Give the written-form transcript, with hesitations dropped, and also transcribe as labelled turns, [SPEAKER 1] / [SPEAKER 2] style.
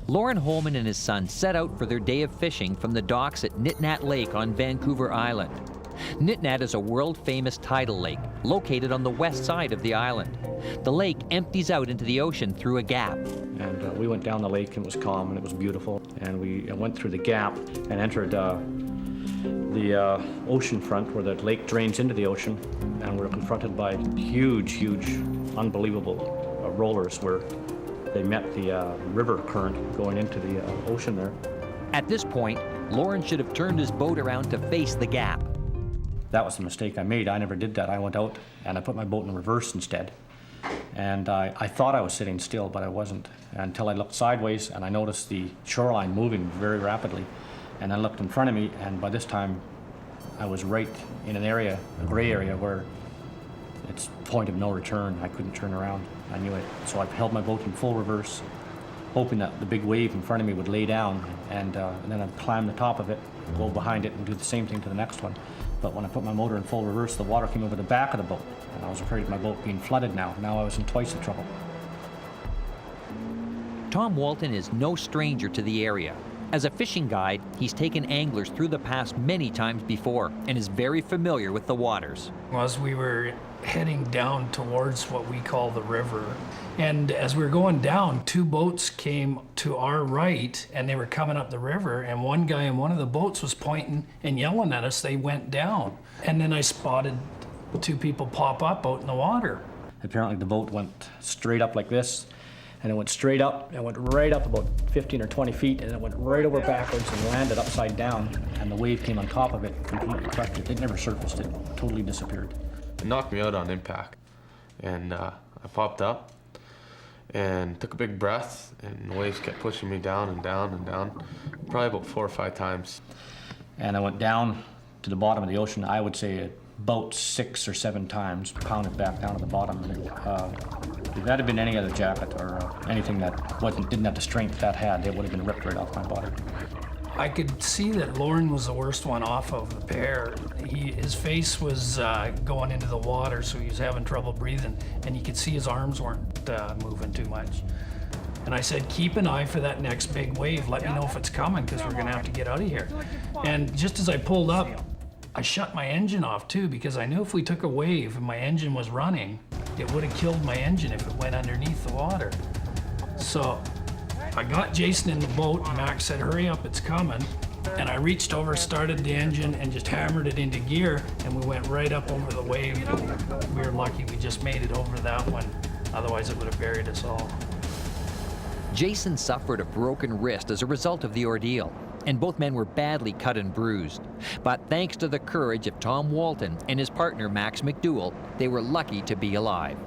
[SPEAKER 1] Lauren Holman and his son set out for their day of fishing from the docks at Nitnat Lake on Vancouver Island. Nitnat is a world-famous tidal lake located on the west side of the island. The lake empties out into the ocean through a gap.
[SPEAKER 2] And we went down the lake and it was calm and it was beautiful. And we went through the gap and entered the ocean front where the lake drains into the ocean. And we were confronted by huge, unbelievable rollers where they met the river current going into the ocean there.
[SPEAKER 1] At this point, Lauren should have turned his boat around to face the gap.
[SPEAKER 2] That was the mistake I made. I never did that. I went out and I put my boat in reverse instead. And I thought I was sitting still, but I wasn't, until I looked sideways and I noticed the shoreline moving very rapidly. And I looked in front of me, and by this time I was right in an area, a gray area, where it's point of no return. I couldn't turn around. I knew it. So I held my boat in full reverse, hoping that the big wave in front of me would lay down, and then I'd climb the top of it, go behind it, and do the same thing to the next one. But when I put my motor in full reverse, the water came over the back of the boat, and I was afraid of my boat being flooded now. Now I was in twice the trouble.
[SPEAKER 1] Tom Walton is no stranger to the area. As a fishing guide, he's taken anglers through the pass many times before and is very familiar with the waters.
[SPEAKER 3] As we were heading down towards what we call the river, and as we were going down, two boats came to our right and they were coming up the river, and one guy in one of the boats was pointing and yelling at us. They went down, and then I spotted two people pop up out in the water.
[SPEAKER 2] Apparently the boat went straight up like this, and it went straight up, and went right up about 15 or 20 feet, and it went right over backwards and landed upside down, and the wave came on top of it, completely crushed it. It never surfaced, it totally disappeared.
[SPEAKER 4] It knocked me out on impact, and I popped up and took a big breath, and the waves kept pushing me down and down and down, probably about 4 or 5 times.
[SPEAKER 2] And I went down to the bottom of the ocean, I would say about 6 or 7 times, pounded back down to the bottom. And if that had been any other jacket or anything that didn't have the strength that had, it would have been ripped right off my body.
[SPEAKER 3] I could see that Lauren was the worst one off of the pair. His face was going into the water, so he was having trouble breathing, and you could see his arms weren't moving too much. And I said, keep an eye for that next big wave. Let me know if it's coming, because we're gonna have to get out of here. And just as I pulled up, I shut my engine off too, because I knew if we took a wave and my engine was running, it would have killed my engine if it went underneath the water. So I got Jason in the boat, and Max said, hurry up, it's coming. And I reached over, started the engine, and just hammered it into gear, and we went right up over the wave. We were lucky we just made it over that one. Otherwise, it would have buried us all.
[SPEAKER 1] Jason suffered a broken wrist as a result of the ordeal, and both men were badly cut and bruised. But thanks to the courage of Tom Walton and his partner Max McDowell, they were lucky to be alive.